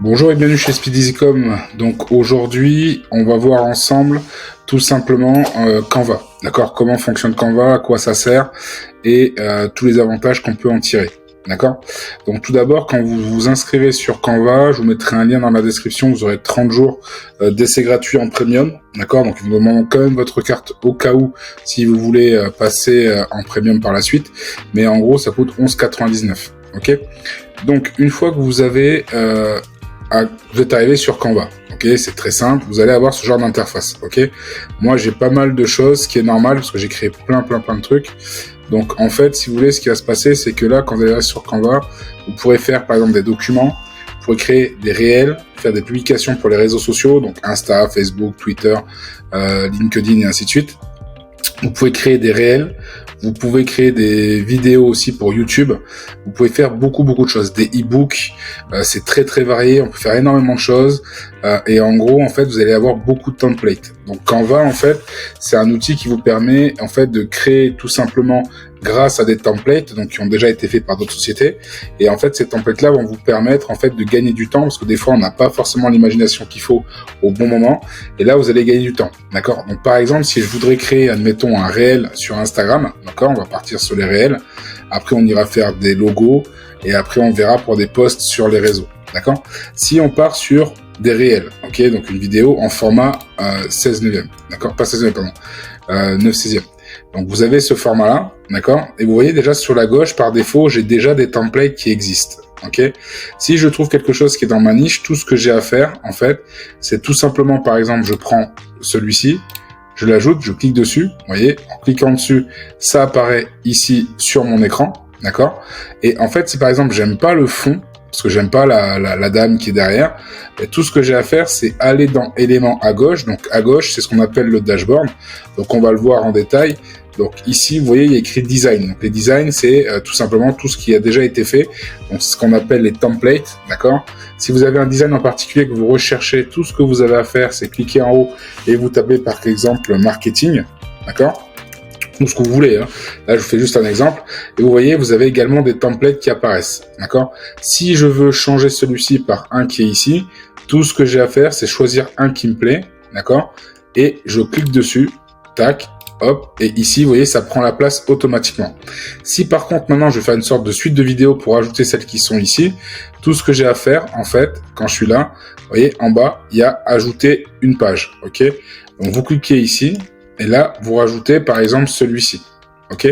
Bonjour et bienvenue chez SpeedEasyCom. Donc aujourd'hui, on va voir ensemble tout simplement Canva. D'accord ? Comment fonctionne Canva, à quoi ça sert et tous les avantages qu'on peut en tirer. D'accord ? Donc tout d'abord, quand vous vous inscrivez sur Canva, je vous mettrai un lien dans la description, vous aurez 30 jours d'essai gratuit en premium. D'accord ? Donc ils vous demandent quand même votre carte au cas où si vous voulez passer en premium par la suite. Mais en gros, ça coûte 11,99. Ok ? Donc une fois que vous avez vous êtes arrivé sur Canva, ok, c'est très simple, vous allez avoir ce genre d'interface, ok. Moi, j'ai pas mal de choses, ce qui est normal, parce que j'ai créé plein de trucs. Donc, en fait, si vous voulez, ce qui va se passer, c'est que là, quand vous allez sur Canva, vous pourrez faire, par exemple, des documents, vous pourrez créer des réels, faire des publications pour les réseaux sociaux, donc Insta, Facebook, Twitter, LinkedIn et ainsi de suite. Vous pouvez créer des réels, vous pouvez créer des vidéos aussi pour YouTube, vous pouvez faire beaucoup de choses, des e-books, c'est très varié, on peut faire énormément de choses, et en gros, en fait, vous allez avoir beaucoup de templates. Donc Canva, en fait, c'est un outil qui vous permet, en fait, de créer tout simplement grâce à des templates, donc qui ont déjà été faits par d'autres sociétés, et en fait, ces templates-là vont vous permettre, en fait, de gagner du temps, parce que des fois, on n'a pas forcément l'imagination qu'il faut au bon moment, et là, vous allez gagner du temps, d'accord ? Donc, par exemple, si je voudrais créer, admettons, un réel sur Instagram, d'accord ? On va partir sur les réels, après, on ira faire des logos, et après, on verra pour des posts sur les réseaux, d'accord ? Si on part sur des réels, ok ? Donc, une vidéo en format 16/9, d'accord ? Pas 16/9, pardon, 9/16. Donc, vous avez ce format-là, d'accord ? Et vous voyez déjà sur la gauche, par défaut, j'ai déjà des templates qui existent, ok ? Si je trouve quelque chose qui est dans ma niche, tout ce que j'ai à faire, en fait, c'est tout simplement, par exemple, je prends celui-ci, je l'ajoute, je clique dessus, vous voyez, en cliquant dessus, ça apparaît ici sur mon écran, d'accord ? Et en fait, si par exemple, j'aime pas le fond, parce que j'aime pas la dame qui est derrière, et tout ce que j'ai à faire, c'est aller dans éléments à gauche. Donc à gauche, c'est ce qu'on appelle le dashboard. Donc on va le voir en détail. Donc ici, vous voyez, il y a écrit design. Donc les designs, c'est tout simplement tout ce qui a déjà été fait. Donc c'est ce qu'on appelle les templates, d'accord ? Si vous avez un design en particulier que vous recherchez, tout ce que vous avez à faire, c'est cliquer en haut et vous tapez par exemple marketing, d'accord ? Ou ce que vous voulez, hein. Là, je vous fais juste un exemple. Et vous voyez, vous avez également des templates qui apparaissent, d'accord ? Si je veux changer celui-ci par un qui est ici, tout ce que j'ai à faire, c'est choisir un qui me plaît, d'accord ? Et je clique dessus, tac, hop, et ici, vous voyez, ça prend la place automatiquement. Si par contre, maintenant, je vais faire une sorte de suite de vidéos pour ajouter celles qui sont ici, tout ce que j'ai à faire, en fait, quand je suis là, vous voyez, en bas, il y a ajouter une page, ok ? Donc, vous cliquez ici, et là, vous rajoutez, par exemple, celui-ci, ok ?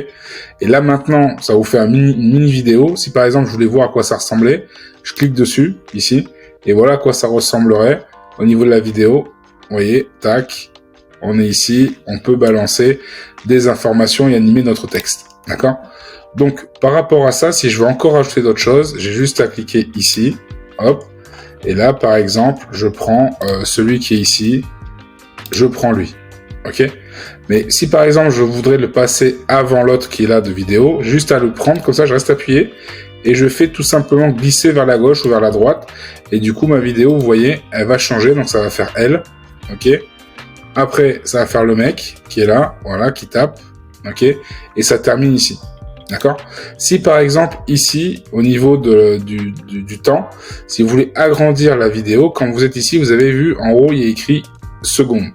Et là, maintenant, ça vous fait une mini vidéo. Si, par exemple, je voulais voir à quoi ça ressemblait, je clique dessus, ici, et voilà à quoi ça ressemblerait au niveau de la vidéo. Vous voyez, tac, on est ici, on peut balancer des informations et animer notre texte, d'accord ? Donc, par rapport à ça, si je veux encore ajouter d'autres choses, j'ai juste à cliquer ici, hop, et là, par exemple, je prends celui qui est ici, je prends lui. Ok ? Mais si par exemple je voudrais le passer avant l'autre qui est là de vidéo, juste à le prendre, comme ça je reste appuyé et je fais tout simplement glisser vers la gauche ou vers la droite et du coup ma vidéo, vous voyez, elle va changer, donc ça va faire elle, ok ? Après ça va faire le mec qui est là, voilà, qui tape, ok ? Et ça termine ici, d'accord ? Si par exemple ici, au niveau du temps, si vous voulez agrandir la vidéo, quand vous êtes ici, vous avez vu en haut il y a écrit seconde.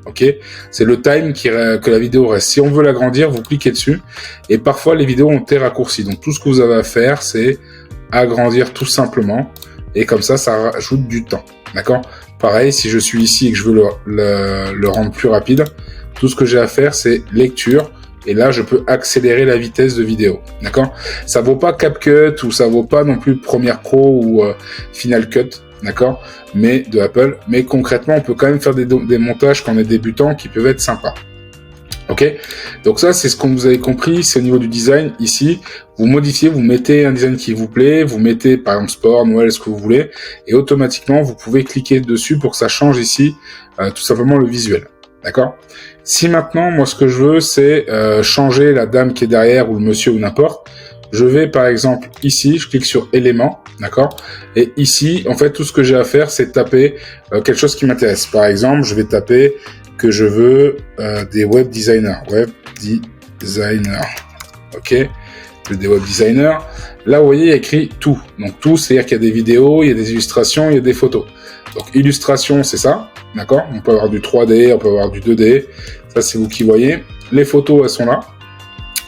Ok, c'est le time que la vidéo reste. Si on veut l'agrandir, vous cliquez dessus. Et parfois, les vidéos ont été raccourcies. Donc, tout ce que vous avez à faire, c'est agrandir tout simplement. Et comme ça rajoute du temps. D'accord ? Pareil, si je suis ici et que je veux le rendre plus rapide, tout ce que j'ai à faire, c'est lecture. Et là, je peux accélérer la vitesse de vidéo. D'accord ? Ça vaut pas CapCut ou ça vaut pas non plus Premiere Pro ou Final Cut. D'accord, mais de Apple, mais concrètement, on peut quand même faire des montages quand on est débutant qui peuvent être sympas. Ok, donc ça, c'est ce que vous avez compris, c'est au niveau du design. Ici, vous modifiez, vous mettez un design qui vous plaît, vous mettez par exemple sport, Noël, ce que vous voulez, et automatiquement, vous pouvez cliquer dessus pour que ça change ici tout simplement le visuel. D'accord ? Si maintenant, moi, ce que je veux, c'est changer la dame qui est derrière ou le monsieur ou n'importe, je vais par exemple ici, je clique sur éléments, d'accord ? Et ici, en fait, tout ce que j'ai à faire, c'est taper quelque chose qui m'intéresse. Par exemple, je vais taper que je veux des web designers. Ok ? des web designers. Là, vous voyez, il y a écrit tout. Donc tout, c'est-à-dire qu'il y a des vidéos, il y a des illustrations, il y a des photos. Donc illustration, c'est ça, d'accord? On peut avoir du 3D, on peut avoir du 2D. Ça, c'est vous qui voyez. Les photos, elles sont là.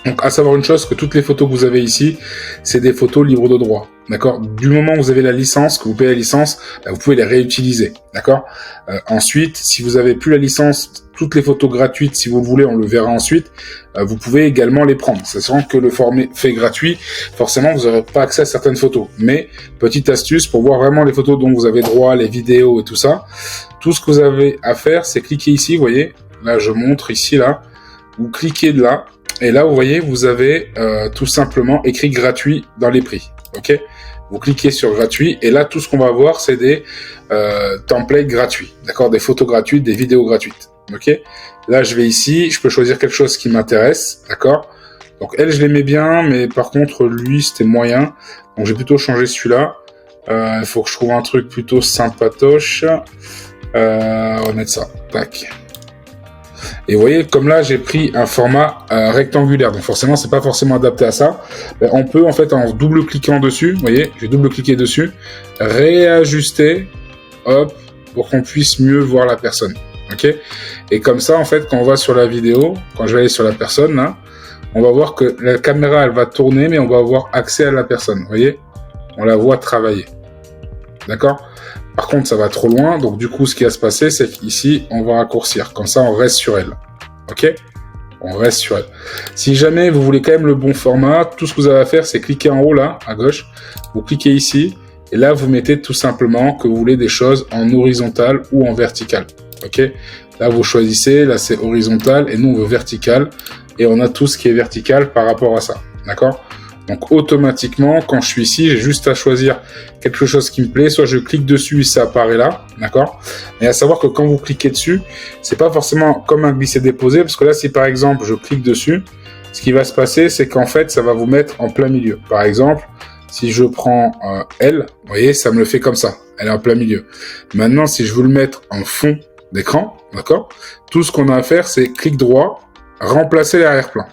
Donc, à savoir une chose, que toutes les photos que vous avez ici, c'est des photos libres de droit, d'accord? Du moment où vous avez la licence, que vous payez la licence, bah, vous pouvez les réutiliser, d'accord? Ensuite, si vous avez plus la licence, toutes les photos gratuites, si vous le voulez, on le verra ensuite, vous pouvez également les prendre. Sachant que le format fait gratuit, forcément, vous n'aurez pas accès à certaines photos. Mais, petite astuce, pour voir vraiment les photos dont vous avez droit, les vidéos et tout ça, tout ce que vous avez à faire, c'est cliquer ici, vous voyez, là, je montre ici, là, vous cliquez de là, et là, vous voyez, vous avez tout simplement écrit gratuit dans les prix. Ok? Vous cliquez sur gratuit, et là, tout ce qu'on va voir, c'est des templates gratuits. D'accord? Des photos gratuites, des vidéos gratuites. Ok? Là, je vais ici, je peux choisir quelque chose qui m'intéresse. D'accord? Donc, elle, je l'aimais bien, mais par contre, lui, c'était moyen. Donc, j'ai plutôt changé celui-là. Il faut que je trouve un truc plutôt sympatoche. On va mettre ça. Tac. Et vous voyez, comme là, j'ai pris un format rectangulaire. Donc forcément, c'est pas forcément adapté à ça. Mais on peut, en fait, en double-cliquant dessus, vous voyez, je vais double-cliquer dessus, réajuster, hop, pour qu'on puisse mieux voir la personne. Ok? Et comme ça, en fait, quand on va sur la vidéo, quand je vais aller sur la personne, là, on va voir que la caméra, elle va tourner, mais on va avoir accès à la personne. Vous voyez? On la voit travailler. D'accord? Par contre, ça va trop loin, donc du coup, ce qui va se passer, c'est qu'ici, on va raccourcir. Comme ça, on reste sur elle. Ok? On reste sur elle. Si jamais vous voulez quand même le bon format, tout ce que vous avez à faire, c'est cliquer en haut, là, à gauche. Vous cliquez ici, et là, vous mettez tout simplement que vous voulez des choses en horizontal ou en vertical. Ok? Là, vous choisissez, là, c'est horizontal, et nous, on veut vertical, et on a tout ce qui est vertical par rapport à ça. D'accord? Donc automatiquement, quand je suis ici, j'ai juste à choisir quelque chose qui me plaît. Soit je clique dessus et ça apparaît là, d'accord? Mais à savoir que quand vous cliquez dessus, c'est pas forcément comme un glisser-déposer, parce que là, si par exemple je clique dessus, ce qui va se passer, c'est qu'en fait, ça va vous mettre en plein milieu. Par exemple, si je prends elle, vous voyez, ça me le fait comme ça. Elle est en plein milieu. Maintenant, si je veux le mettre en fond d'écran, d'accord? Tout ce qu'on a à faire, c'est clic droit, remplacer l'arrière-plan.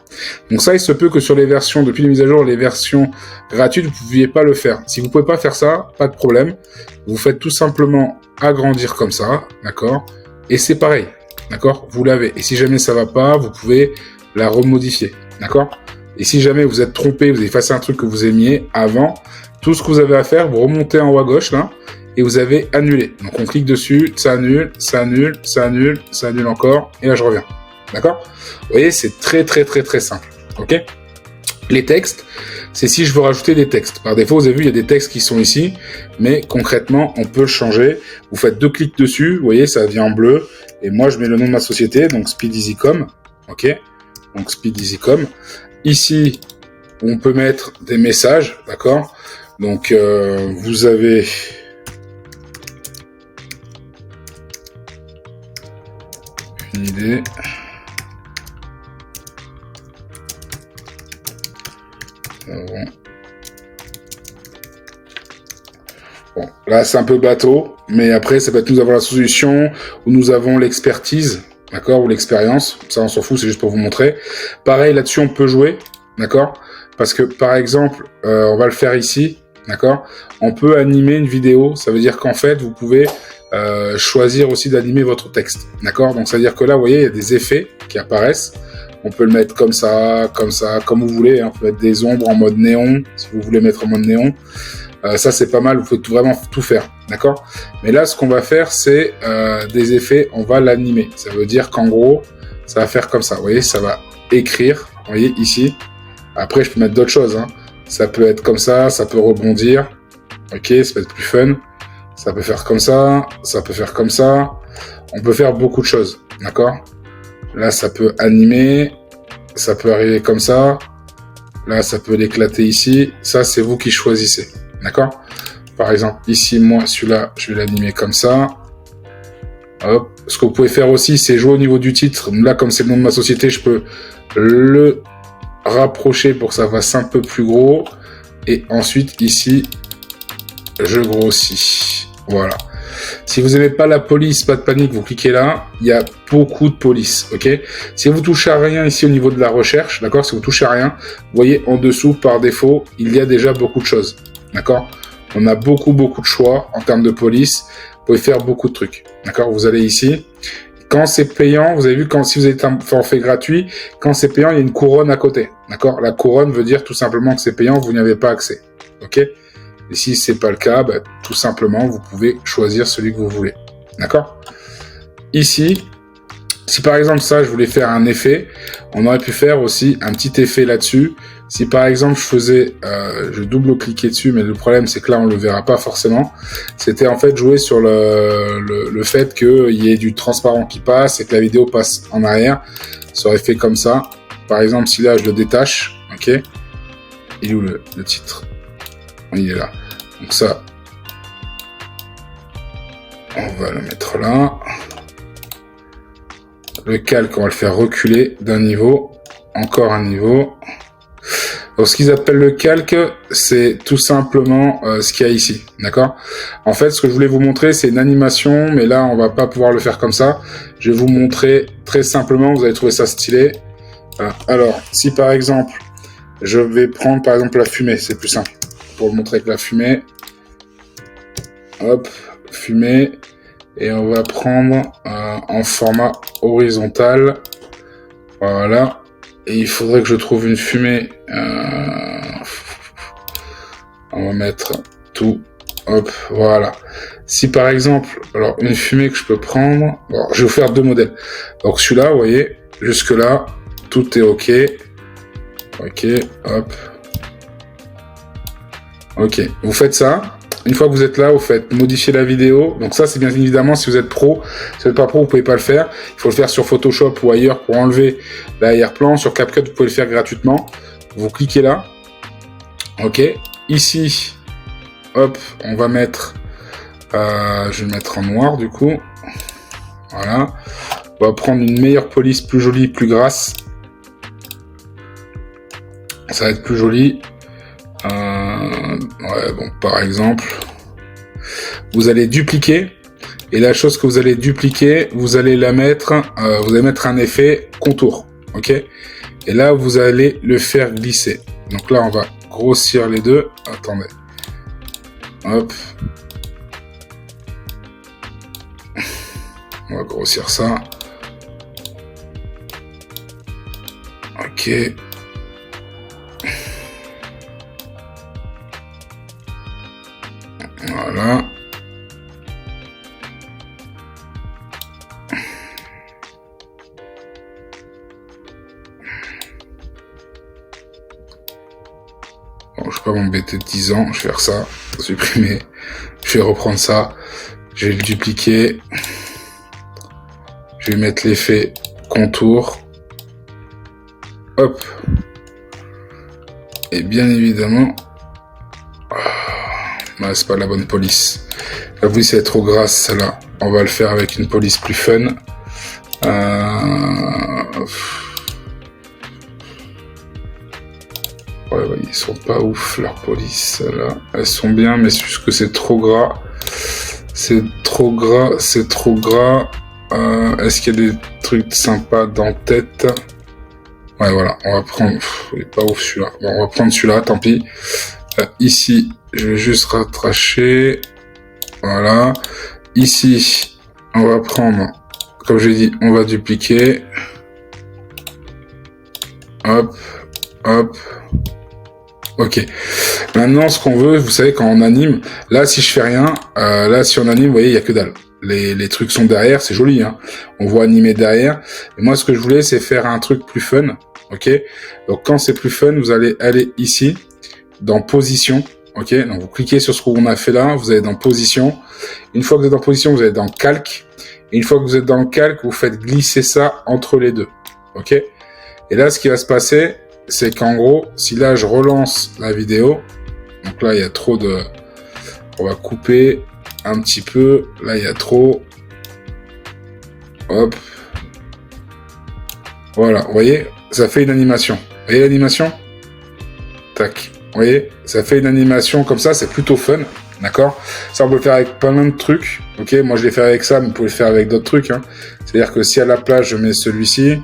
Donc ça, il se peut que sur les versions, depuis les mises à jour, les versions gratuites, vous ne pouviez pas le faire. Si vous ne pouvez pas faire ça, pas de problème. Vous faites tout simplement agrandir comme ça, d'accord? Et c'est pareil, d'accord? Vous l'avez. Et si jamais ça va pas, vous pouvez la remodifier, d'accord? Et si jamais vous êtes trompé, vous avez effacé un truc que vous aimiez avant, tout ce que vous avez à faire, vous remontez en haut à gauche, là, et vous avez annulé. Donc on clique dessus, ça annule, ça annule, ça annule, ça annule encore, et là je reviens. D'accord? Vous voyez, c'est très simple. Ok? Les textes, c'est si je veux rajouter des textes. Par défaut, vous avez vu, il y a des textes qui sont ici, mais concrètement, on peut le changer. Vous faites 2 clics dessus, vous voyez, ça vient en bleu, et moi, je mets le nom de ma société, donc Speed Easycom. Ok? Donc Speed Easycom. Ici, on peut mettre des messages, d'accord? Donc, vous avez une idée. Bon, là c'est un peu bateau, mais après ça peut être nous avons la solution ou nous avons l'expertise, d'accord, ou l'expérience. Ça on s'en fout, c'est juste pour vous montrer. Pareil là-dessus on peut jouer, d'accord, parce que par exemple on va le faire ici, d'accord. On peut animer une vidéo, ça veut dire qu'en fait vous pouvez choisir aussi d'animer votre texte, d'accord. Donc ça veut dire que là vous voyez il y a des effets qui apparaissent. On peut le mettre comme ça, comme vous voulez. Hein. On peut mettre des ombres en mode néon, si vous voulez mettre en mode néon. Ça, c'est pas mal. Vous pouvez vraiment tout faire, d'accord? Mais là, ce qu'on va faire, c'est des effets. On va l'animer. Ça veut dire qu'en gros, ça va faire comme ça. Vous voyez, ça va écrire. Vous voyez, ici. Après, je peux mettre d'autres choses. Hein. Ça peut être comme ça. Ça peut rebondir. Ok, ça peut être plus fun. Ça peut faire comme ça. Ça peut faire comme ça. On peut faire beaucoup de choses, d'accord? Là, ça peut animer, ça peut arriver comme ça. Là, ça peut l'éclater ici. Ça, c'est vous qui choisissez, d'accord? Par exemple, ici, moi, celui-là, je vais l'animer comme ça. Hop. Ce que vous pouvez faire aussi, c'est jouer au niveau du titre. Là, comme c'est le nom de ma société, je peux le rapprocher pour que ça fasse un peu plus gros. Et ensuite, ici, je grossis. Voilà. Si vous n'aimez pas la police, pas de panique, vous cliquez là, il y a beaucoup de police, ok? Si vous touchez à rien ici au niveau de la recherche, d'accord? Si vous touchez à rien, vous voyez en dessous, par défaut, il y a déjà beaucoup de choses, d'accord? On a beaucoup de choix en termes de police. Vous pouvez faire beaucoup de trucs, d'accord? Vous allez ici. Quand c'est payant, vous avez vu, si vous êtes un forfait gratuit, quand c'est payant, il y a une couronne à côté, d'accord? La couronne veut dire tout simplement que c'est payant, vous n'y avez pas accès, ok? Et si c'est pas le cas, bah, tout simplement, vous pouvez choisir celui que vous voulez, d'accord? Ici, si par exemple ça, je voulais faire un effet, on aurait pu faire aussi un petit effet là-dessus. Si par exemple je faisais, je double-cliquais dessus, mais le problème c'est que là on le verra pas forcément. C'était en fait jouer sur le fait qu'il y ait du transparent qui passe et que la vidéo passe en arrière. Ça aurait fait comme ça. Par exemple, si là je le détache, ok. Il est où le titre? Il est là. Donc ça, on va le mettre là. Le calque, on va le faire reculer d'un niveau, encore un niveau. Donc, ce qu'ils appellent le calque, c'est tout simplement ce qu'il y a ici, d'accord? En fait, ce que je voulais vous montrer, c'est une animation, mais là, on va pas pouvoir le faire comme ça. Je vais vous montrer très simplement, vous allez trouver ça stylé. Alors, si par exemple, je vais prendre par exemple la fumée, c'est plus simple pour le montrer avec la fumée. Hop, fumée, et on va prendre en format horizontal. Voilà. Et il faudrait que je trouve une fumée. On va mettre tout. Hop, voilà. Si par exemple, alors une fumée que je peux prendre. Bon, je vais vous faire deux modèles. Donc celui-là, vous voyez, jusque là, tout est ok. Ok, hop. Ok, vous faites ça. Une fois que vous êtes là, vous faites modifier la vidéo. Donc ça, c'est bien évidemment si vous êtes pro. Si vous n'êtes pas pro, vous pouvez pas le faire. Il faut le faire sur Photoshop ou ailleurs pour enlever l'arrière-plan. Sur CapCut, vous pouvez le faire gratuitement. Vous cliquez là. Ok. Ici, hop, on va mettre... je vais le mettre en noir du coup. Voilà. On va prendre une meilleure police, plus jolie, plus grasse. Ça va être plus joli. Ouais, bon, par exemple, vous allez dupliquer, et la chose que vous allez dupliquer, vous allez la mettre, vous allez mettre un effet contour, ok? Et là, vous allez le faire glisser. Donc là, on va grossir les deux. Attendez. Hop. On va grossir ça. Ok. Voilà. Bon, je vais pas m'embêter de 10 ans, je vais faire ça, supprimer, je vais reprendre ça, je vais le dupliquer, je vais mettre l'effet contour, hop, et bien évidemment, c'est pas la bonne police. La police est trop grasse, celle-là. On va le faire avec une police plus fun. Ouais, ils sont pas ouf, leurs polices, là. Elles sont bien, mais c'est juste que c'est trop gras. C'est trop gras, c'est trop gras. Est-ce qu'il y a des trucs sympas dans tête? Ouais, voilà, on va prendre... il est pas ouf, celui-là. Bon, on va prendre celui-là, tant pis. Ici, je vais juste rattracher. Voilà. Ici, on va prendre, comme j'ai dit, on va dupliquer. Hop, hop. Ok. Maintenant, ce qu'on veut, vous savez, quand on anime, là, si je fais rien, là, si on anime, vous voyez, il y a que dalle. Les trucs sont derrière, c'est joli, hein. On voit animer derrière. Et moi, ce que je voulais, c'est faire un truc plus fun. Ok. Donc, quand c'est plus fun, vous allez aller ici, dans position. Ok. Donc, vous cliquez sur ce qu'on a fait là, vous allez dans position. Une fois que vous êtes dans position, vous allez dans calque. Et une fois que vous êtes dans le calque, vous faites glisser ça entre les deux. Ok. Et là, ce qui va se passer, c'est qu'en gros, si là, je relance la vidéo, donc là, il y a trop de... On va couper un petit peu. Là, il y a trop. Hop. Voilà, vous voyez, ça fait une animation. Vous voyez l'animation? Tac. Vous voyez, ça fait une animation comme ça, c'est plutôt fun. d'accord? Ça, on peut le faire avec plein de trucs, ok? Moi, je l'ai fait avec ça, mais vous pouvez le faire avec d'autres trucs, hein. C'est-à-dire que si à la place, je mets celui-ci,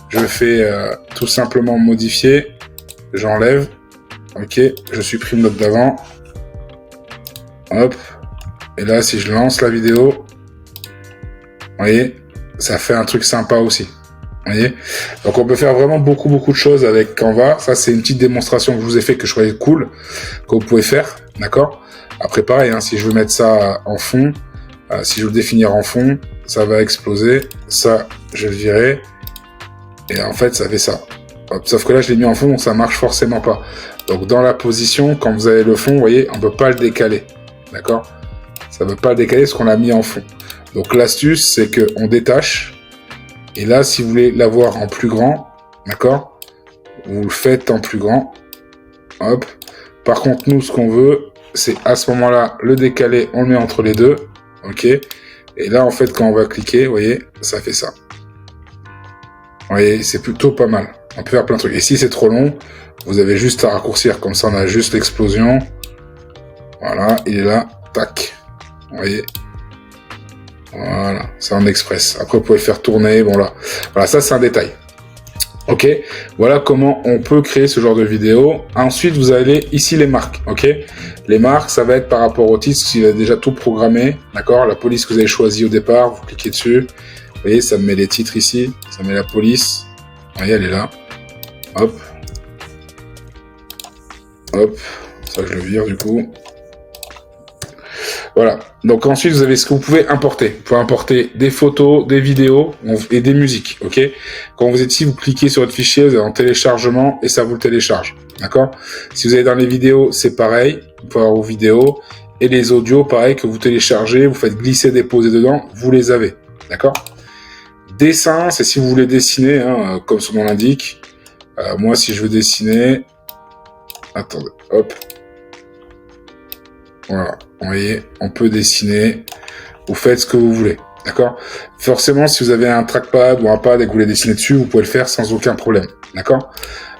je fais tout simplement modifier, j'enlève, ok? Je supprime l'autre d'avant, hop. Et là, si je lance la vidéo, vous voyez, ça fait un truc sympa aussi. Vous voyez, donc on peut faire vraiment beaucoup de choses avec Canva. Ça, c'est une petite démonstration que je vous ai fait que je trouvais cool, que vous pouvez faire, d'accord? Après, pareil, hein, si je veux mettre ça en fond, si je veux le définir en fond, ça va exploser. Ça, je le virer. Et en fait, ça fait ça. Hop, sauf que là, je l'ai mis en fond, donc ça marche forcément pas. Donc, dans la position, quand vous avez le fond, vous voyez, on peut pas le décaler, d'accord? Ça ne veut pas le décaler parce qu'on l'a mis en fond. Donc, l'astuce, c'est qu'on détache. Et là, si vous voulez l'avoir en plus grand, d'accord, vous le faites en plus grand. Hop. Par contre, nous, ce qu'on veut, c'est à ce moment-là, le décaler, on le met entre les deux. Ok. Et là, en fait, quand on va cliquer, vous voyez, ça fait ça. Vous voyez, c'est plutôt pas mal. On peut faire plein de trucs. Et si c'est trop long, vous avez juste à raccourcir. Comme ça, on a juste l'explosion. Voilà, il est là. Tac. Vous voyez. Voilà, c'est en express. Après, vous pouvez le faire tourner. Bon là, voilà, ça c'est un détail. Ok, voilà comment on peut créer ce genre de vidéo. Ensuite, vous avez ici les marques. Ok, les marques, ça va être par rapport au titre, s'il a déjà tout programmé. D'accord, la police que vous avez choisie au départ, vous cliquez dessus. Vous voyez, ça me met les titres ici. Ça met la police. Vous voyez, elle est là. Hop. Hop. Ça, je le vire du coup. Voilà. Donc ensuite, vous avez ce que vous pouvez importer. Vous pouvez importer des photos, des vidéos et des musiques. Ok. Quand vous êtes ici, vous cliquez sur votre fichier, vous allez en téléchargement et ça vous le télécharge. D'accord. Si vous allez dans les vidéos, c'est pareil. Vous pouvez avoir vos vidéos et les audios, pareil, que vous téléchargez, vous faites glisser, déposer dedans, vous les avez. D'accord. Dessin, c'est si vous voulez dessiner, hein, comme son nom l'indique. Moi, si je veux dessiner, attendez, hop. Voilà, vous voyez, on peut dessiner, vous faites ce que vous voulez, d'accord? Forcément, si vous avez un trackpad ou un pad et que vous voulez dessiner dessus, vous pouvez le faire sans aucun problème, d'accord?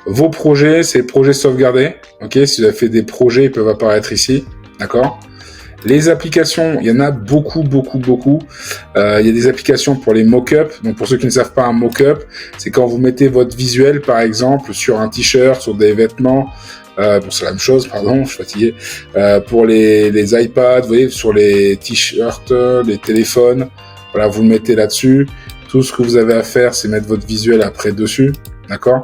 Vos projets, c'est projets sauvegardés, ok? Si vous avez fait des projets, ils peuvent apparaître ici, d'accord? Les applications, il y en a beaucoup. Il y a des applications pour les mock-up. Donc pour ceux qui ne savent pas, un mock-up, c'est quand vous mettez votre visuel, par exemple, sur un t-shirt, sur des vêtements. Bon, c'est la même chose, pardon, je suis fatigué. Pour les iPads, vous voyez, sur les t-shirts, les téléphones, voilà, vous le mettez là-dessus. Tout ce que vous avez à faire, c'est mettre votre visuel après dessus, d'accord?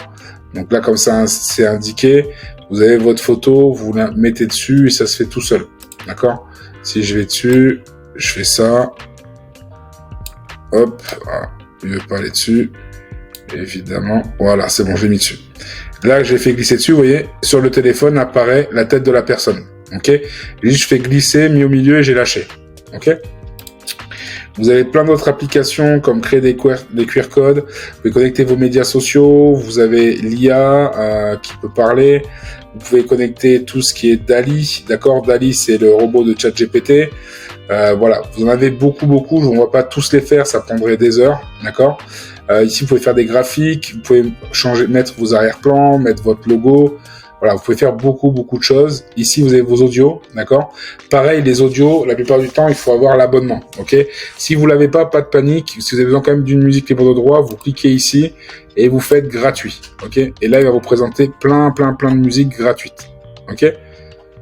Donc là, comme ça, c'est indiqué. Vous avez votre photo, vous la mettez dessus et ça se fait tout seul, d'accord? Si je vais dessus, je fais ça. Hop, voilà. Il ne veut pas aller dessus. Évidemment, voilà, c'est bon, je l'ai mis dessus. Là, j'ai fait glisser dessus, vous voyez, sur le téléphone apparaît la tête de la personne. Ok. Et je fais glisser, mis au milieu et j'ai lâché. Ok. Vous avez plein d'autres applications comme créer des QR codes. Vous pouvez connecter vos médias sociaux. Vous avez l'IA qui peut parler. Vous pouvez connecter tout ce qui est DALL-E. D'accord, DALL-E, c'est le robot de ChatGPT. Voilà, vous en avez beaucoup. Je ne vais pas tous les faire, ça prendrait des heures. D'accord. Ici, vous pouvez faire des graphiques. Vous pouvez mettre vos arrière-plans, mettre votre logo. Voilà, vous pouvez faire beaucoup de choses. Ici, vous avez vos audios, d'accord? Pareil, les audios, la plupart du temps, il faut avoir l'abonnement, ok? Si vous l'avez pas de panique. Si vous avez besoin quand même d'une musique libre de droit, vous cliquez ici et vous faites gratuit, ok? Et là, il va vous présenter plein de musiques gratuites, ok?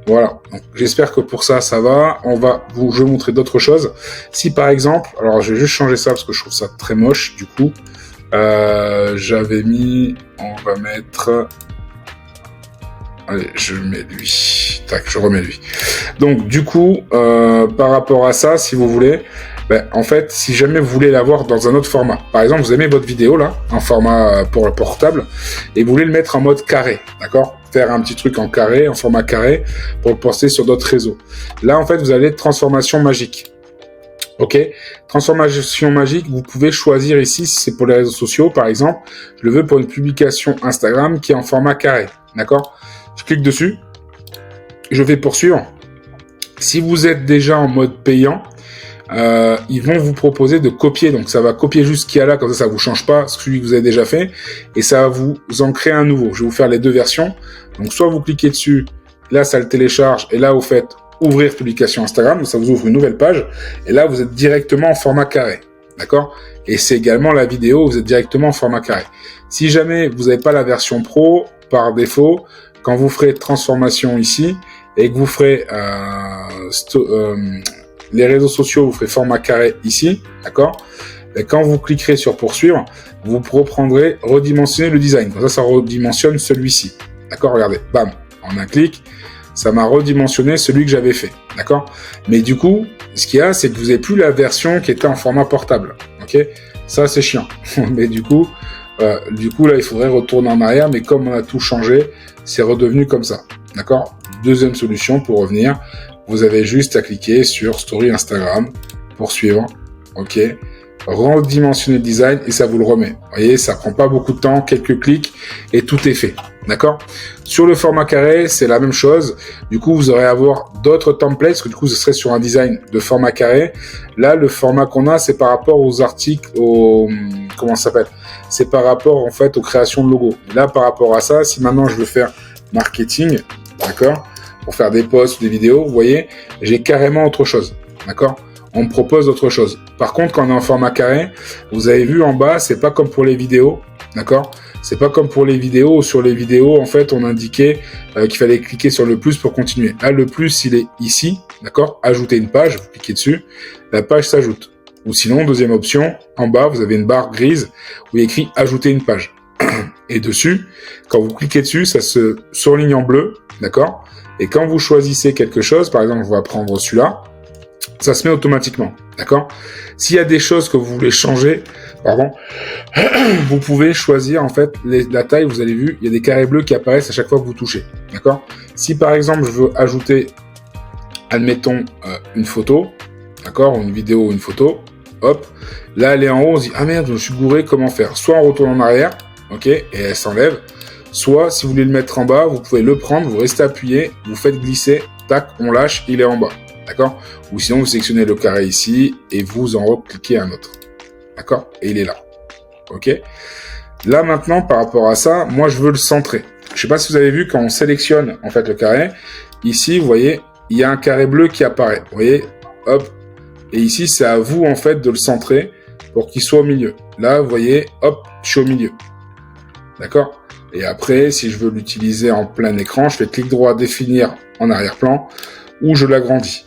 Voilà. Donc, j'espère que pour ça va. Je vais vous montrer d'autres choses. Si par exemple, alors je vais juste changer ça parce que je trouve ça très moche, du coup, j'avais mis, on va mettre. Allez, je mets lui. Tac, je remets lui. Donc, du coup, par rapport à ça, si vous voulez, en fait, si jamais vous voulez l'avoir dans un autre format, par exemple, vous aimez votre vidéo, là, en format pour le portable, et vous voulez le mettre en mode carré, d'accord? Faire un petit truc en carré, en format carré, pour le poster sur d'autres réseaux. Là, en fait, vous allez transformation magique. Ok, transformation magique, vous pouvez choisir ici, si c'est pour les réseaux sociaux, par exemple, je le veux pour une publication Instagram qui est en format carré, d'accord? Je clique dessus, je vais poursuivre. Si vous êtes déjà en mode payant, ils vont vous proposer de copier, donc ça va copier juste ce qu'il y a là, comme ça vous change pas celui que vous avez déjà fait, et ça va vous en créer un nouveau. Je vais vous faire les deux versions, donc soit vous cliquez dessus, là ça le télécharge, et là vous faites ouvrir publication Instagram, donc ça vous ouvre une nouvelle page, et là, vous êtes directement en format carré, d'accord? Et c'est également la vidéo, vous êtes directement en format carré. Si jamais vous n'avez pas la version pro, par défaut, quand vous ferez transformation ici, et que vous ferez les réseaux sociaux, vous ferez format carré ici, d'accord? Et quand vous cliquerez sur poursuivre, vous reprendrez redimensionner le design. Comme ça redimensionne celui-ci. D'accord? Regardez, bam, en un clic, ça m'a redimensionné celui que j'avais fait. D'accord? Mais du coup, ce qu'il y a, c'est que vous n'avez plus la version qui était en format portable. Ok? Ça, c'est chiant. Mais du coup, là, il faudrait retourner en arrière. Mais comme on a tout changé, c'est redevenu comme ça. D'accord? Deuxième solution pour revenir, vous avez juste à cliquer sur Story Instagram, poursuivre. Ok? Redimensionner le design et ça vous le remet. Vous voyez, ça prend pas beaucoup de temps, quelques clics et tout est fait. D'accord? Sur le format carré, c'est la même chose. Du coup, vous aurez à avoir d'autres templates, parce que du coup, ce serait sur un design de format carré. Là, le format qu'on a, c'est par rapport aux articles, comment ça s'appelle? C'est par rapport, en fait, aux créations de logos. Et là, par rapport à ça, si maintenant je veux faire marketing, d'accord? Pour faire des posts, des vidéos, vous voyez, j'ai carrément autre chose. D'accord? On me propose autre chose. Par contre, quand on est en format carré, vous avez vu en bas, c'est pas comme pour les vidéos, d'accord? C'est pas comme pour les vidéos. Sur les vidéos, en fait, on indiquait qu'il fallait cliquer sur le plus pour continuer. Là, le plus, il est ici, d'accord? Ajouter une page, vous cliquez dessus, la page s'ajoute. Ou sinon, deuxième option, en bas, vous avez une barre grise où il y a écrit ajouter une page. Et dessus, quand vous cliquez dessus, ça se surligne en bleu, d'accord? Et quand vous choisissez quelque chose, par exemple, on va prendre celui-là, ça se met automatiquement, d'accord? S'il y a des choses que vous voulez changer, vous pouvez choisir en fait la taille. Vous avez vu, il y a des carrés bleus qui apparaissent à chaque fois que vous touchez, d'accord? Si par exemple je veux ajouter, admettons une photo, d'accord, une vidéo ou une photo, hop, là elle est en haut, on se dit ah merde, je me suis gouré, comment faire? Soit on retourne en arrière, ok, et elle s'enlève. Soit si vous voulez le mettre en bas, vous pouvez le prendre, vous restez appuyé, vous faites glisser, tac, on lâche, il est en bas. D'accord? Ou sinon, vous sélectionnez le carré ici et vous en recliquez un autre. D'accord? Et il est là. Ok? Là, maintenant, par rapport à ça, moi, je veux le centrer. Je sais pas si vous avez vu, quand on sélectionne, en fait, le carré, ici, vous voyez, il y a un carré bleu qui apparaît. Vous voyez? Hop. Et ici, c'est à vous, en fait, de le centrer pour qu'il soit au milieu. Là, vous voyez, hop, je suis au milieu. D'accord? Et après, si je veux l'utiliser en plein écran, je fais clic droit, définir en arrière-plan, ou je l'agrandis.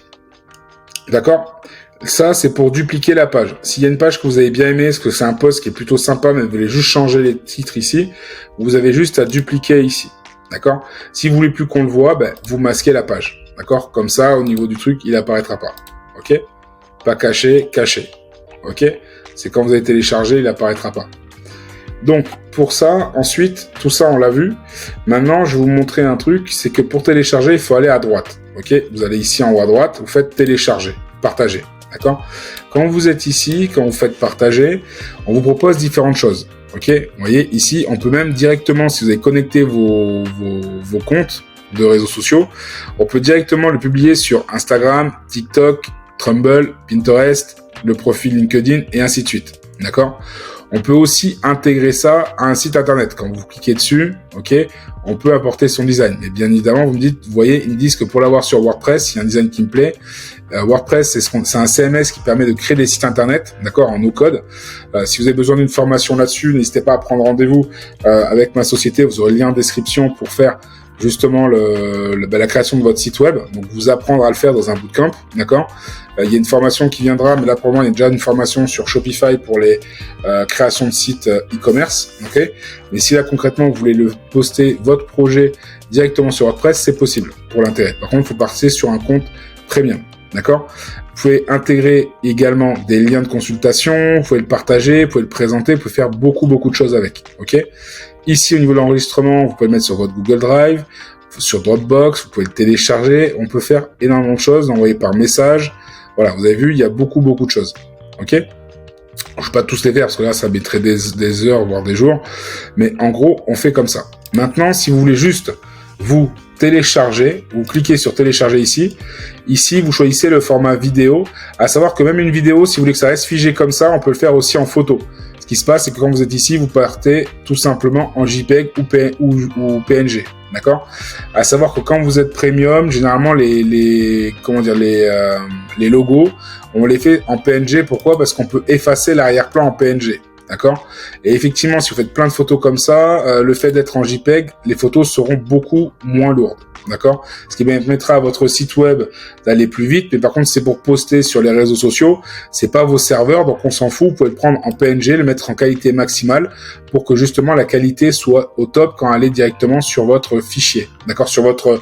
D'accord? Ça, c'est pour dupliquer la page. S'il y a une page que vous avez bien aimée, parce que c'est un post qui est plutôt sympa, mais vous voulez juste changer les titres ici, vous avez juste à dupliquer ici. D'accord? Si vous voulez plus qu'on le voit, vous masquez la page. D'accord? Comme ça, au niveau du truc, il apparaîtra pas. Ok? Pas caché, caché. Ok? C'est quand vous avez téléchargé, il apparaîtra pas. Donc, pour ça, ensuite, tout ça, on l'a vu. Maintenant, je vais vous montrer un truc, c'est que pour télécharger, il faut aller à droite. Ok, vous allez ici en haut à droite, vous faites télécharger, partager, d'accord? Quand vous êtes ici, quand vous faites partager, on vous propose différentes choses. Ok, vous voyez ici, on peut même directement, si vous avez connecté vos comptes de réseaux sociaux, on peut directement le publier sur Instagram, TikTok, Trumble, Pinterest, le profil LinkedIn et ainsi de suite. D'accord? On peut aussi intégrer ça à un site internet. Quand vous cliquez dessus, ok, on peut apporter son design. Et bien évidemment, vous me dites, vous voyez, ils me disent que pour l'avoir sur WordPress, il y a un design qui me plaît. WordPress, c'est un CMS qui permet de créer des sites internet, d'accord, en no-code. Si vous avez besoin d'une formation là-dessus, n'hésitez pas à prendre rendez-vous avec ma société. Vous aurez le lien en description pour faire justement la création de votre site web. Donc, vous apprendre à le faire dans un bootcamp, d'accord. Il y a une formation qui viendra, mais là pour moi il y a déjà une formation sur Shopify pour les créations de sites e-commerce, ok. Mais si là concrètement vous voulez le poster votre projet directement sur WordPress, c'est possible pour l'intérêt. Par contre, il faut passer sur un compte premium, d'accord. Vous pouvez intégrer également des liens de consultation, vous pouvez le partager, vous pouvez le présenter, vous pouvez faire beaucoup de choses avec, ok. Ici au niveau de l'enregistrement, vous pouvez le mettre sur votre Google Drive, sur Dropbox, vous pouvez le télécharger, on peut faire énormément de choses, l'envoyer par message. Voilà, vous avez vu, il y a beaucoup de choses. Ok? Je ne vais pas tous les faire parce que là, ça mettrait des heures, voire des jours. Mais en gros, on fait comme ça. Maintenant, si vous voulez juste vous télécharger, vous cliquez sur télécharger ici. Ici, vous choisissez le format vidéo. À savoir que même une vidéo, si vous voulez que ça reste figé comme ça, on peut le faire aussi en photo. Ce qui se passe, c'est que quand vous êtes ici, vous partez tout simplement en JPEG ou PNG. D'accord? À savoir que quand vous êtes premium, généralement les logos, on les fait en PNG. Pourquoi? Parce qu'on peut effacer l'arrière-plan en PNG. D'accord? Et effectivement, si vous faites plein de photos comme ça, le fait d'être en JPEG, les photos seront beaucoup moins lourdes. D'accord? Ce qui permettra à votre site web d'aller plus vite, mais par contre, c'est pour poster sur les réseaux sociaux, c'est pas vos serveurs, donc on s'en fout. Vous pouvez le prendre en PNG, le mettre en qualité maximale pour que justement la qualité soit au top quand elle est directement sur votre fichier. D'accord? Sur votre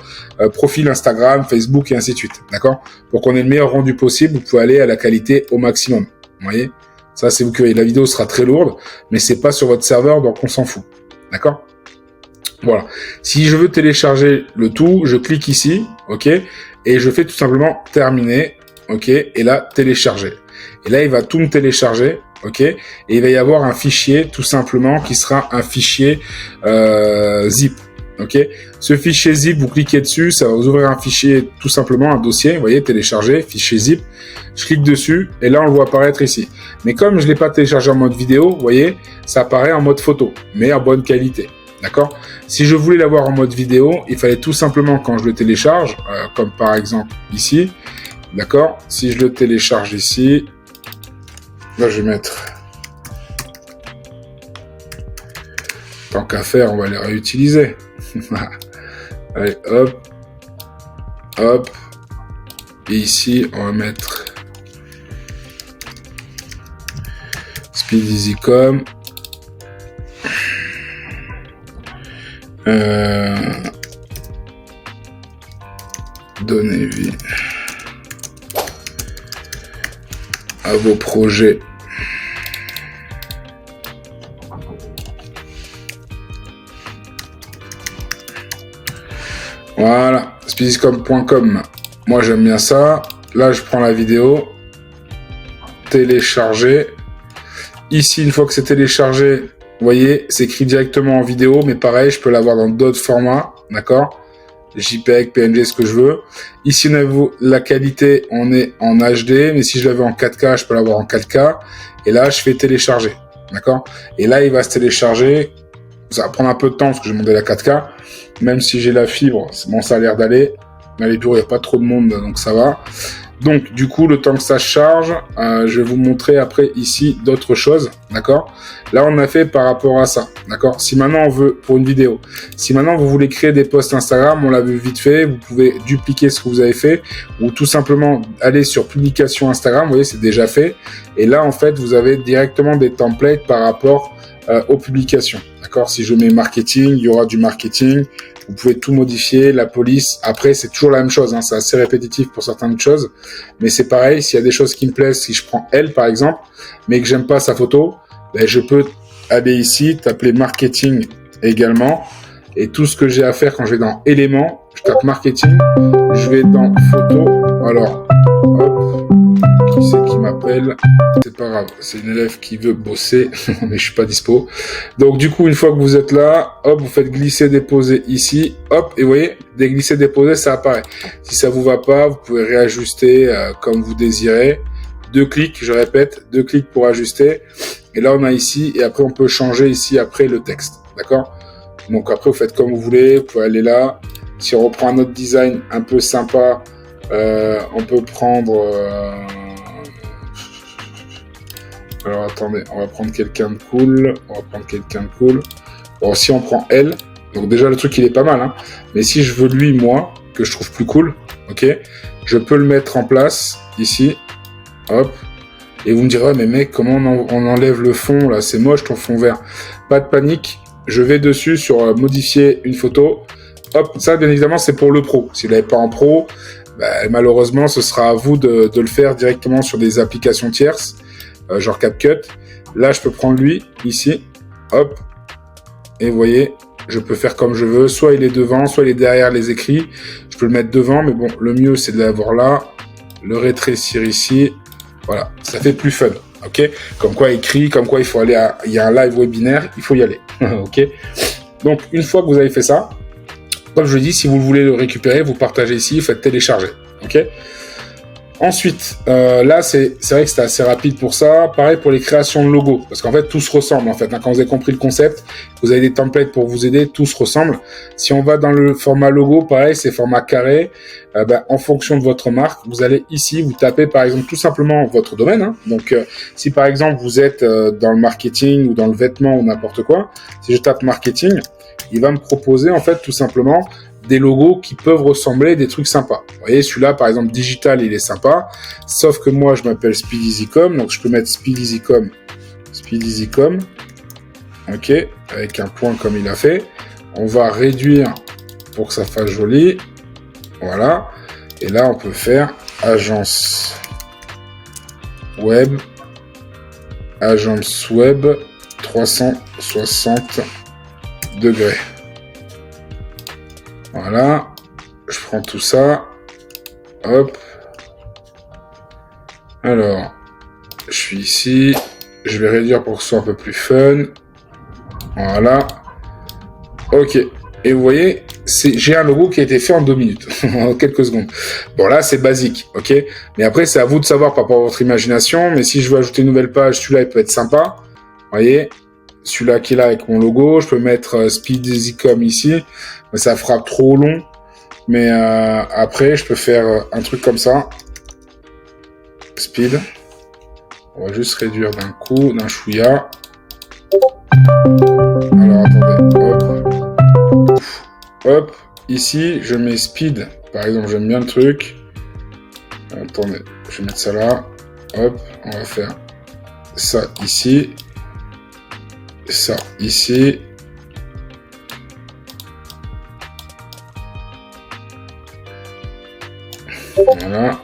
profil Instagram, Facebook et ainsi de suite. D'accord? Pour qu'on ait le meilleur rendu possible, vous pouvez aller à la qualité au maximum. Vous voyez? Ça, c'est vous que la vidéo sera très lourde, mais c'est pas sur votre serveur, donc on s'en fout. D'accord? Voilà. Si je veux télécharger le tout, je clique ici, ok, et je fais tout simplement terminer, ok, et là télécharger. Et là, il va tout me télécharger, ok, et il va y avoir un fichier tout simplement qui sera un fichier zip, ok. Ce fichier zip, vous cliquez dessus, ça va vous ouvrir un fichier tout simplement, un dossier, vous voyez, télécharger, fichier zip. Je clique dessus et là on le voit apparaître ici. Mais comme je l'ai pas téléchargé en mode vidéo, vous voyez, ça apparaît en mode photo, mais en bonne qualité. D'accord? Si je voulais l'avoir en mode vidéo, il fallait tout simplement, quand je le télécharge, comme par exemple ici, d'accord? Si je le télécharge ici, là je vais mettre, tant qu'à faire, on va les réutiliser. Allez, hop, hop, et ici on va mettre Speed EasyCom. Donnez vie à vos projets. Voilà, speediscom.com. Moi j'aime bien ça. Là je prends la vidéo, télécharger. Ici, une fois que c'est téléchargé, vous voyez, c'est écrit directement en vidéo, mais pareil, je peux l'avoir dans d'autres formats, d'accord? JPEG, PNG, ce que je veux. Ici, on a la qualité, on est en HD, mais si je l'avais en 4K, je peux l'avoir en 4K. Et là, je fais télécharger, d'accord? Et là, il va se télécharger. Ça va prendre un peu de temps parce que j'ai demandé la 4K. Même si j'ai la fibre, bon, ça a l'air d'aller. Dans les bureaux, il n'y a pas trop de monde, donc ça va. Donc, du coup, le temps que ça se charge, je vais vous montrer après ici d'autres choses, d'accord? Là, on a fait par rapport à ça, d'accord? Si maintenant on veut, pour une vidéo, si maintenant vous voulez créer des posts Instagram, on l'a vu vite fait, vous pouvez dupliquer ce que vous avez fait ou tout simplement aller sur publication Instagram, vous voyez, c'est déjà fait. Et là, en fait, vous avez directement des templates par rapport aux publications, d'accord? Si je mets marketing, il y aura du marketing. Vous pouvez tout modifier, la police. Après, c'est toujours la même chose, hein, c'est assez répétitif pour certaines choses. Mais c'est pareil, s'il y a des choses qui me plaisent, si je prends elle, par exemple, mais que j'aime pas sa photo, ben, je peux aller ici, taper marketing également. Et tout ce que j'ai à faire quand je vais dans éléments, je tape marketing, je vais dans photo. Alors, hop, qui c'est qui m'appelle? C'est pas grave, c'est une élève qui veut bosser, mais je suis pas dispo. Donc du coup, une fois que vous êtes là, hop, vous faites glisser, déposer ici, hop, et vous voyez, dès glisser, déposer, ça apparaît. Si ça vous va pas, vous pouvez réajuster comme vous désirez. 2 clics, je répète, 2 clics pour ajuster. Et là, on a ici, et après, on peut changer ici après le texte, d'accord? Donc après, vous faites comme vous voulez, vous pouvez aller là. Si on reprend un autre design un peu sympa, on peut prendre... Alors attendez, on va prendre quelqu'un de cool. Bon, si on prend elle, donc déjà le truc il est pas mal, hein. Mais si je veux lui, moi, que je trouve plus cool, ok, je peux le mettre en place ici, hop. Et vous me direz, ouais, mais mec, comment on enlève le fond là? C'est moche ton fond vert. Pas de panique, je vais dessus sur modifier une photo. Hop, ça bien évidemment c'est pour le pro. Si vous l'avez pas en pro, bah, malheureusement ce sera à vous de le faire directement sur des applications tierces. Genre CapCut. Là, je peux prendre lui, ici, hop, et vous voyez, je peux faire comme je veux. Soit il est devant, soit il est derrière les écrits. Je peux le mettre devant, mais bon, le mieux, c'est de l'avoir là. Le rétrécir ici. Voilà, ça fait plus fun, ok? Comme quoi écrit, comme quoi il faut aller à... Il y a un live webinaire, il faut y aller, ok? Donc, une fois que vous avez fait ça, comme je dis, si vous voulez le récupérer, vous partagez ici, vous faites télécharger, ok? Ensuite, là, c'est vrai que c'était assez rapide pour ça. Pareil pour les créations de logos, parce qu'en fait, tout se ressemble, en fait. Hein. Quand vous avez compris le concept, vous avez des templates pour vous aider, tout se ressemble. Si on va dans le format logo, pareil, c'est format carré. En fonction de votre marque, vous allez ici, vous tapez, par exemple, tout simplement votre domaine. Hein. Donc, si par exemple, vous êtes dans le marketing ou dans le vêtement ou n'importe quoi, si je tape marketing, il va me proposer, en fait, tout simplement, des logos qui peuvent ressembler à des trucs sympas. Vous voyez, celui-là, par exemple, digital, il est sympa. Sauf que moi, je m'appelle SpeedEasyCom. Donc, je peux mettre SpeedEasyCom. OK. Avec un point comme il a fait. On va réduire pour que ça fasse joli. Voilà. Et là, on peut faire agence web 360 degrés. Voilà, je prends tout ça, hop, alors, je suis ici, je vais réduire pour que ce soit un peu plus fun, voilà, ok, et vous voyez, j'ai un logo qui a été fait en 2 minutes, en quelques secondes. Bon là, c'est basique, ok, mais après, c'est à vous de savoir par rapport à votre imagination, mais si je veux ajouter une nouvelle page, celui-là, il peut être sympa, vous voyez, celui-là qui est là avec mon logo, je peux mettre SpeedEasyCom ici, mais ça fera trop long. Mais après, je peux faire un truc comme ça. Speed. On va juste réduire d'un coup, d'un chouïa. Alors attendez, hop. Hop. Ici, je mets speed. Par exemple, j'aime bien le truc. Attendez, je vais mettre ça là. Hop, on va faire ça ici. Ça ici. Voilà.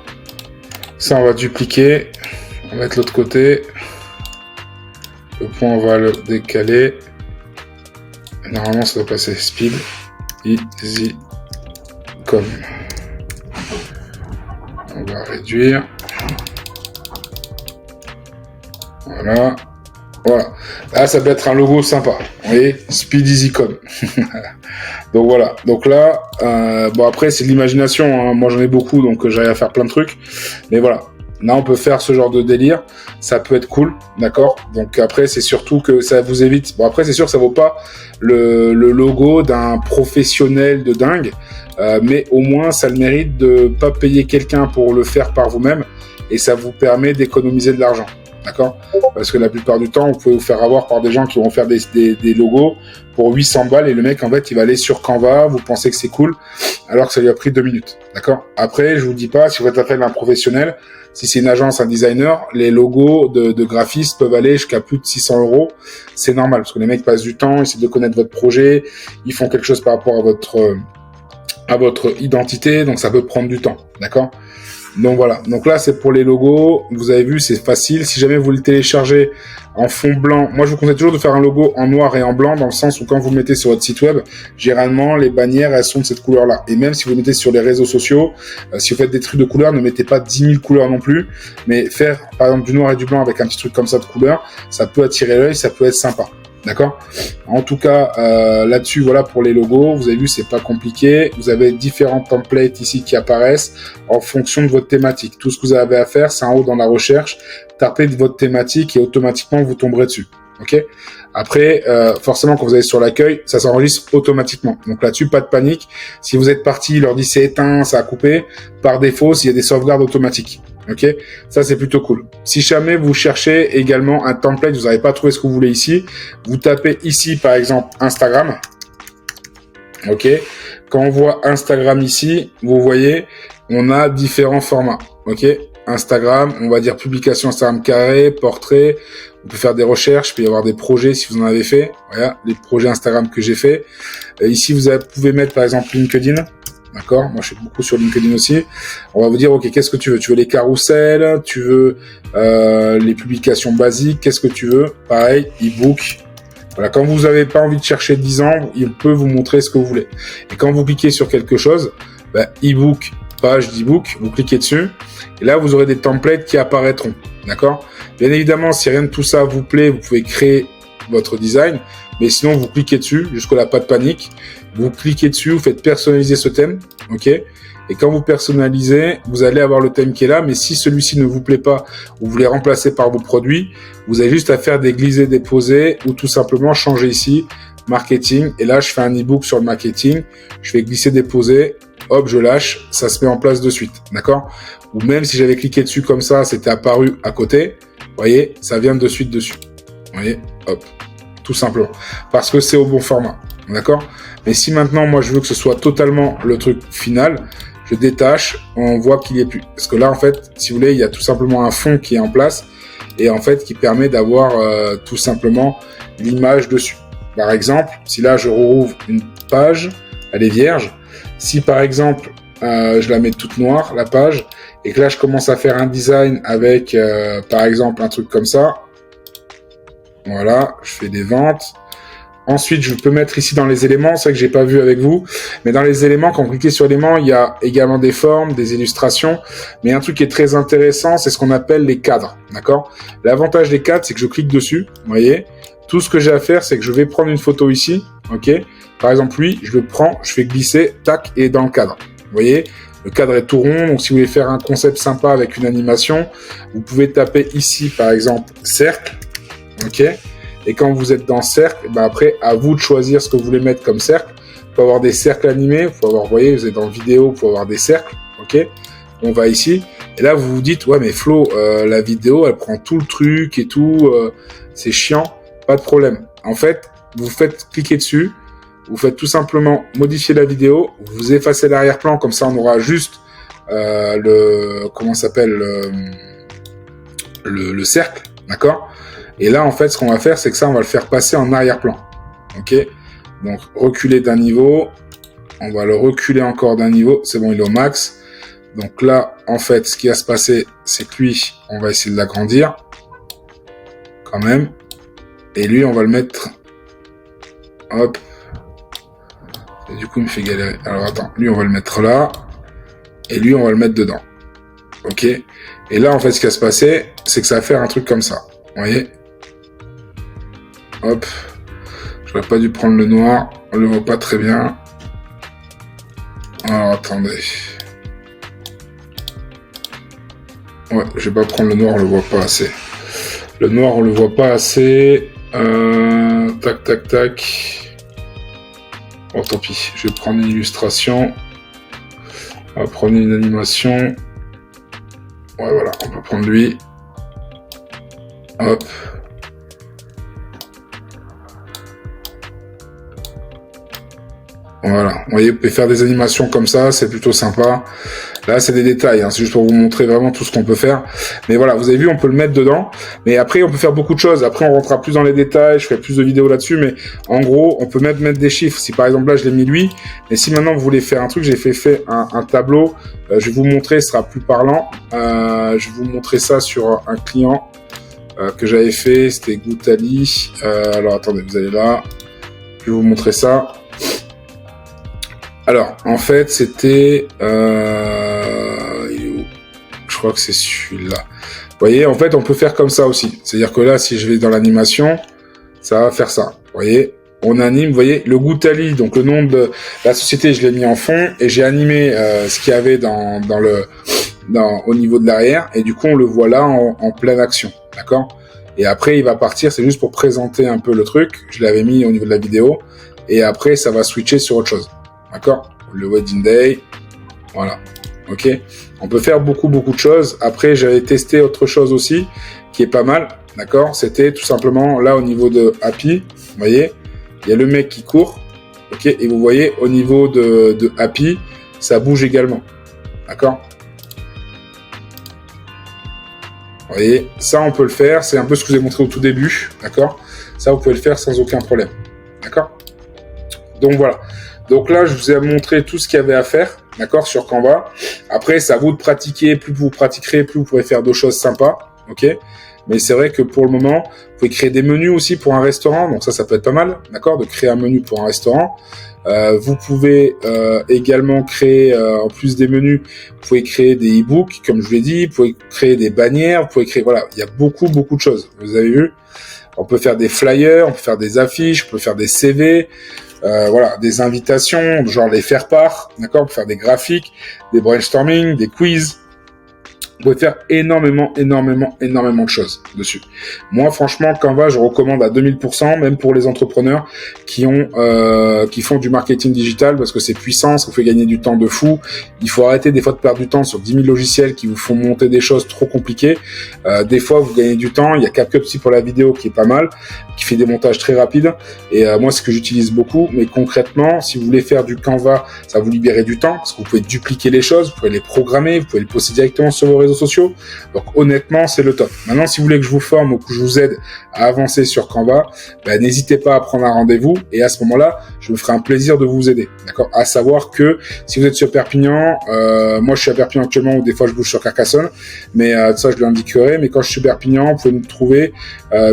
Ça, on va dupliquer. On va mettre l'autre côté. Le point, on va le décaler. Normalement, ça doit passer speed. Easy. Comme. On va réduire. Voilà. Voilà. Là, ça peut être un logo sympa. Vous voyez, SpeedEasyCom. Donc voilà. Donc là, bon après c'est de l'imagination. Hein. Moi j'en ai beaucoup, donc j'arrive à faire plein de trucs. Mais voilà. Là, on peut faire ce genre de délire. Ça peut être cool, d'accord. Donc après, c'est surtout que ça vous évite. Bon après, c'est sûr, ça vaut pas le logo d'un professionnel de dingue, mais au moins, ça a le mérite de pas payer quelqu'un pour le faire par vous-même, et ça vous permet d'économiser de l'argent. D'accord ? Parce que la plupart du temps, vous pouvez vous faire avoir par des gens qui vont faire des logos pour 800 balles et le mec, en fait, il va aller sur Canva, vous pensez que c'est cool, alors que ça lui a pris 2 minutes. D'accord ? Après, je vous dis pas, si vous êtes appelé un professionnel, si c'est une agence, un designer, les logos de graphistes peuvent aller jusqu'à plus de 600 €. C'est normal, parce que les mecs passent du temps, ils essaient de connaître votre projet, ils font quelque chose par rapport à votre identité, donc ça peut prendre du temps. D'accord ? Donc voilà, donc là c'est pour les logos, vous avez vu c'est facile, si jamais vous le téléchargez en fond blanc, moi je vous conseille toujours de faire un logo en noir et en blanc dans le sens où quand vous le mettez sur votre site web, généralement les bannières elles sont de cette couleur là, et même si vous le mettez sur les réseaux sociaux, si vous faites des trucs de couleurs, ne mettez pas 10 000 couleurs non plus, mais faire par exemple du noir et du blanc avec un petit truc comme ça de couleur, ça peut attirer l'œil, ça peut être sympa. D'accord ? En tout cas, là-dessus, voilà pour les logos. Vous avez vu, c'est pas compliqué. Vous avez différents templates ici qui apparaissent en fonction de votre thématique. Tout ce que vous avez à faire, c'est en haut dans la recherche. Tapez votre thématique et automatiquement, vous tomberez dessus. Ok ? Après, forcément, quand vous allez sur l'accueil, ça s'enregistre automatiquement. Donc là-dessus, pas de panique. Si vous êtes parti, l'ordi s'est éteint, ça a coupé. Par défaut, s'il y a des sauvegardes automatiques. Ok, ça c'est plutôt cool. Si jamais vous cherchez également un template, vous n'avez pas trouvé ce que vous voulez ici, vous tapez ici par exemple Instagram. Ok, quand on voit Instagram ici, vous voyez, on a différents formats. Ok, Instagram, on va dire publication Instagram carré, portrait. On peut faire des recherches, il peut y avoir des projets si vous en avez fait. Voilà, les projets Instagram que j'ai fait. Ici, vous pouvez mettre par exemple LinkedIn. D'accord ? Moi, je suis beaucoup sur LinkedIn aussi. On va vous dire, ok, qu'est-ce que tu veux ? Tu veux les carousels ? Tu veux les publications basiques ? Qu'est-ce que tu veux ? Pareil, e-book. Voilà, quand vous n'avez pas envie de chercher 10 ans, il peut vous montrer ce que vous voulez. Et quand vous cliquez sur quelque chose, e-book, page d'e-book, vous cliquez dessus. Et là, vous aurez des templates qui apparaîtront. D'accord ? Bien évidemment, si rien de tout ça vous plaît, vous pouvez créer votre design. Mais sinon, vous cliquez dessus, jusqu'à là, pas de panique. Vous cliquez dessus, vous faites personnaliser ce thème, ok ? Et quand vous personnalisez, vous allez avoir le thème qui est là, mais si celui-ci ne vous plaît pas, ou vous voulez remplacer par vos produits, vous avez juste à faire des glisser, déposer, ou tout simplement changer ici, marketing. Et là, je fais un e-book sur le marketing. Je fais glisser, déposer. Hop, je lâche. Ça se met en place de suite. D'accord? Ou même si j'avais cliqué dessus comme ça, c'était apparu à côté. Vous voyez, ça vient de suite dessus. Vous voyez? Hop. Tout simplement. Parce que c'est au bon format. D'accord? Mais si maintenant, moi, je veux que ce soit totalement le truc final, je détache, on voit qu'il n'y est plus. Parce que là, en fait, si vous voulez, il y a tout simplement un fond qui est en place et en fait, qui permet d'avoir tout simplement l'image dessus. Par exemple, si là, je rouvre une page, elle est vierge. Si, par exemple, je la mets toute noire, la page, et que là, je commence à faire un design avec, par exemple, un truc comme ça. Voilà, je fais des ventes. Ensuite, je peux mettre ici dans les éléments, c'est vrai que j'ai pas vu avec vous, mais dans les éléments, quand vous cliquez sur éléments, il y a également des formes, des illustrations, mais un truc qui est très intéressant, c'est ce qu'on appelle les cadres, d'accord? L'avantage des cadres, c'est que je clique dessus, vous voyez? Tout ce que j'ai à faire, c'est que je vais prendre une photo ici, ok? Par exemple, lui, je le prends, je fais glisser, tac, et dans le cadre. Vous voyez? Le cadre est tout rond, donc si vous voulez faire un concept sympa avec une animation, vous pouvez taper ici, par exemple, cercle, ok? Et quand vous êtes dans cercle, ben après, à vous de choisir ce que vous voulez mettre comme cercle. Vous pouvez avoir des cercles animés, vous pouvez avoir, vous voyez, vous êtes dans vidéo, vous pouvez avoir des cercles, ok? On va ici, et là, vous vous dites, ouais, mais Flo, la vidéo, elle prend tout le truc et tout, c'est chiant, pas de problème. En fait, vous faites cliquer dessus, vous faites tout simplement modifier la vidéo, vous effacez l'arrière-plan, comme ça, on aura juste comment ça s'appelle, le cercle, d'accord? Et là, en fait, ce qu'on va faire, c'est que ça, on va le faire passer en arrière-plan. Ok? Donc, reculer d'un niveau. On va le reculer encore d'un niveau. C'est bon, il est au max. Donc là, en fait, ce qui va se passer, c'est que lui, on va essayer de l'agrandir. Quand même. Et lui, on va le mettre... Hop. Et du coup, il me fait galérer. Alors, attends. Lui, on va le mettre là. Et lui, on va le mettre dedans. Ok? Et là, en fait, ce qui va se passer, c'est que ça va faire un truc comme ça. Vous voyez? Hop, j'aurais pas dû prendre le noir, on le voit pas très bien. Alors attendez. Ouais, je vais pas prendre le noir, on le voit pas assez. Le noir, on le voit pas assez. Tac, tac, tac. Oh, tant pis, je vais prendre une illustration. On va prendre une animation. Ouais, voilà, on peut prendre lui. Hop. Voilà, vous voyez, vous pouvez faire des animations comme ça, c'est plutôt sympa. Là, c'est des détails, hein. C'est juste pour vous montrer vraiment tout ce qu'on peut faire. Mais voilà, vous avez vu, on peut le mettre dedans. Mais après, on peut faire beaucoup de choses. Après, on rentrera plus dans les détails, je ferai plus de vidéos là-dessus. Mais en gros, on peut mettre des chiffres. Si par exemple, là, je l'ai mis lui. Mais si maintenant, vous voulez faire un truc, j'ai fait un tableau. Je vais vous montrer, ce sera plus parlant. Je vais vous montrer ça sur un client que j'avais fait. C'était Goutali. Alors, attendez, vous allez là. Je vais vous montrer ça. Alors, en fait, c'était... je crois que c'est celui-là. Vous voyez, en fait, on peut faire comme ça aussi. C'est-à-dire que là, si je vais dans l'animation, ça va faire ça. Vous voyez, on anime, vous voyez, le Goutali, donc le nom de la société, je l'ai mis en fond, et j'ai animé ce qu'il y avait au niveau de l'arrière, et du coup, on le voit là en pleine action. D'accord ? Et après, il va partir, c'est juste pour présenter un peu le truc. Je l'avais mis au niveau de la vidéo, et après, ça va switcher sur autre chose. D'accord? Le wedding day. Voilà. Ok? On peut faire beaucoup de choses. Après, j'avais testé autre chose aussi, qui est pas mal. D'accord? C'était tout simplement, là, au niveau de Happy. Vous voyez? Il y a le mec qui court. Ok? Et vous voyez, au niveau de Happy, ça bouge également. D'accord? Vous voyez? Ça, on peut le faire. C'est un peu ce que je vous ai montré au tout début. D'accord? Ça, vous pouvez le faire sans aucun problème. D'accord? Donc, voilà. Donc là, je vous ai montré tout ce qu'il y avait à faire, d'accord, sur Canva. Après, c'est à vous de pratiquer. Plus vous pratiquerez, plus vous pourrez faire de choses sympas, ok. Mais c'est vrai que pour le moment, vous pouvez créer des menus aussi pour un restaurant. Donc ça peut être pas mal, d'accord, de créer un menu pour un restaurant. Vous pouvez également créer, en plus des menus, vous pouvez créer des e-books, comme je vous l'ai dit. Vous pouvez créer des bannières. Vous pouvez créer, voilà, il y a beaucoup de choses. Vous avez vu. On peut faire des flyers, on peut faire des affiches, on peut faire des CV. voilà, des invitations, genre les faire part, d'accord, pour faire des graphiques, des brainstorming, des quiz. Vous pouvez faire énormément de choses dessus. Moi, franchement, Canva, je recommande à 2000%, même pour les entrepreneurs qui font du marketing digital, parce que c'est puissant, ça vous fait gagner du temps de fou. Il faut arrêter des fois de perdre du temps sur 10 000 logiciels qui vous font monter des choses trop compliquées. Des fois, vous gagnez du temps. Il y a CapCut aussi pour la vidéo qui est pas mal, qui fait des montages très rapides. Et moi, c'est ce que j'utilise beaucoup. Mais concrètement, si vous voulez faire du Canva, ça va vous libérer du temps, parce que vous pouvez dupliquer les choses, vous pouvez les programmer, vous pouvez les poster directement sur vos réseaux sociaux. Donc honnêtement, c'est le top. Maintenant, si vous voulez que je vous forme ou que je vous aide à avancer sur Canva, n'hésitez pas à prendre un rendez-vous et à ce moment-là, je me ferai un plaisir de vous aider. D'accord ? À savoir que si vous êtes sur Perpignan, moi je suis à Perpignan actuellement ou des fois je bouge sur Carcassonne, mais ça je l'indiquerai. Mais quand je suis à Perpignan, vous pouvez me trouver.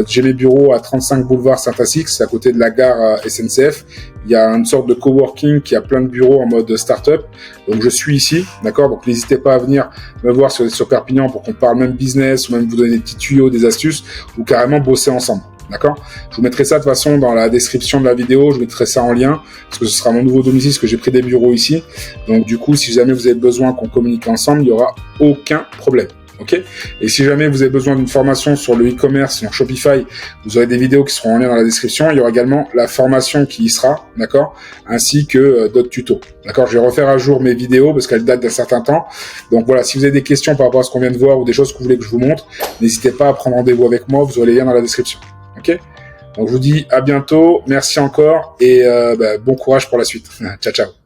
J'ai mes bureaux à 35 boulevard Saint-Asix, c'est à côté de la gare SNCF. Il y a une sorte de coworking qui a plein de bureaux en mode start-up. Donc je suis ici, d'accord ? Donc n'hésitez pas à venir me voir si vous êtes sur Perpignan pour qu'on parle même business ou même vous donner des petits tuyaux, des astuces ou carrément bosser ensemble. D'accord ? Je vous mettrai ça de toute façon dans la description de la vidéo, je mettrai ça en lien parce que ce sera mon nouveau domicile parce que j'ai pris des bureaux ici. Donc du coup, si jamais vous avez besoin qu'on communique ensemble, il n'y aura aucun problème. Ok ? Et si jamais vous avez besoin d'une formation sur le e-commerce, sur Shopify, vous aurez des vidéos qui seront en lien dans la description. Il y aura également la formation qui y sera, d'accord ? Ainsi que d'autres tutos. D'accord ? Je vais refaire à jour mes vidéos parce qu'elles datent d'un certain temps. Donc voilà, si vous avez des questions par rapport à ce qu'on vient de voir ou des choses que vous voulez que je vous montre, n'hésitez pas à prendre rendez-vous avec moi. Vous aurez les liens dans la description. Ok ? Donc je vous dis à bientôt. Merci encore et bon courage pour la suite. Ciao, ciao.